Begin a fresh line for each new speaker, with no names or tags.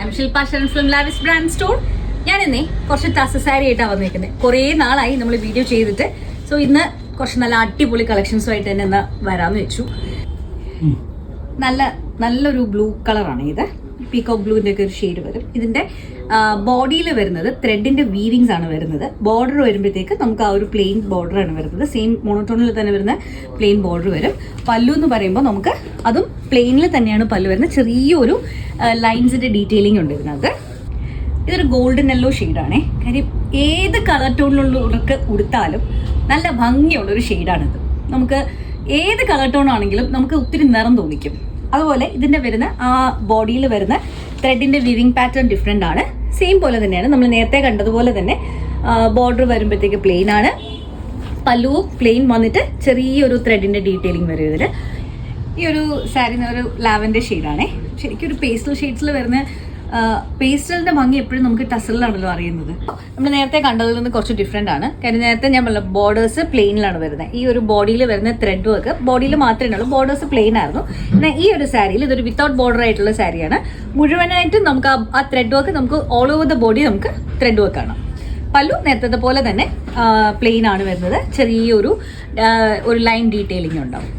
I am Shilpa Sharan from Lavis brand store. ഞാൻ ഇന്നേ കുറച്ച് ടസ സാരി ആയിട്ടാണ് വന്നിരിക്കുന്നത്. കുറേ നാളായി നമ്മൾ വീഡിയോ ചെയ്തിട്ട്. സോ ഇന്ന് കുറച്ച് നല്ല അടിപൊളി കളക്ഷൻസുമായിട്ട് തന്നെ ഇന്ന് വരാമെന്ന് വെച്ചു. നല്ലൊരു ബ്ലൂ കളറാണ് ഇത്. പീകോക്ക് ബ്ലൂവിൻ്റെ ഒക്കെ ഒരു ഷെയ്ഡ് വരും. ഇതിൻ്റെ ബോഡിയിൽ വരുന്നത് ത്രെഡിൻ്റെ വീവിങ്സ് ആണ് വരുന്നത്. ബോർഡർ വരുമ്പോഴത്തേക്ക് നമുക്ക് ആ ഒരു പ്ലെയിൻ ബോർഡറാണ് വരുന്നത്. സെയിം മോണോട്ടോണിൽ തന്നെ വരുന്ന പ്ലെയിൻ ബോർഡർ വരും. പല്ലു എന്ന് പറയുമ്പോൾ നമുക്ക് അതും പ്ലെയിനിൽ തന്നെയാണ് പല്ലു വരുന്നത്. ചെറിയൊരു ലൈൻസിൻ്റെ ഡീറ്റെയിലിംഗ് ഉണ്ട് ഇതിനകത്ത്. ഇതൊരു ഗോൾഡൻ യെല്ലോ ഷെയ്ഡാണേ. കാര്യം ഏത് കളർ ടോണിലുള്ളവർക്ക് ഉടുത്താലും നല്ല ഭംഗിയുള്ളൊരു ഷെയ്ഡാണിത്. നമുക്ക് ഏത് കളർ ടോൺ ആണെങ്കിലും നമുക്ക് ഒത്തിരി നിറം തോന്നിക്കും. അതുപോലെ ഇതിൻ്റെ വരുന്ന ആ ബോഡിയിൽ വരുന്ന ത്രെഡിൻ്റെ വിവിങ് പാറ്റേൺ ഡിഫറെൻ്റ് ആണ്. സെയിം പോലെ തന്നെയാണ് നമ്മൾ നേരത്തെ കണ്ടതുപോലെ തന്നെ. ബോർഡർ വരുമ്പോഴത്തേക്ക് പ്ലെയിൻ ആണ്. പല്ലുവും പ്ലെയിൻ വന്നിട്ട് ചെറിയൊരു ത്രെഡിൻ്റെ ഡീറ്റെയിലിംഗ് വരും ഇതിൽ. ഈ ഒരു സാരി ഒരു ലാവൻഡർ ഷെയ്ഡാണേ. ശരിക്കും ഒരു പേസ്റ്റൽ ഷെയ്ഡ്സിൽ വരുന്ന പേസ്റ്റലിൻ്റെ ഭംഗി എപ്പോഴും നമുക്ക് ടസലിലാണല്ലോ അറിയുന്നത്. നമ്മൾ നേരത്തെ കണ്ടതിൽ നിന്ന് കുറച്ച് ഡിഫറെൻ്റ് ആണ്. കാര്യം നേരത്തെ ഞാൻ പറഞ്ഞ ബോർഡേഴ്സ് പ്ലെയിനിലാണ് വരുന്നത്. ഈ ഒരു ബോഡിയിൽ വരുന്ന ത്രെഡ് വർക്ക് ബോഡിയിൽ മാത്രമേ ഉള്ളൂ. ബോർഡേഴ്സ് പ്ലെയിൻ ആയിരുന്നു. എന്നാൽ ഈ ഒരു സാരിയിൽ ഇതൊരു വിത്തൗട്ട് ബോർഡർ ആയിട്ടുള്ള സാരിയാണ്. മുഴുവനായിട്ട് നമുക്ക് ആ ത്രെഡ് വർക്ക് നമുക്ക് ഓൾ ഓവർ ദ ബോഡി നമുക്ക് ത്രെഡ് വർക്ക് ആണ്. പല്ലു നേരത്തെ പോലെ തന്നെ പ്ലെയിൻ ആണ് വരുന്നത്. ചെറിയൊരു ലൈൻ ഡീറ്റെയിലിംഗ് ഉണ്ടാവും.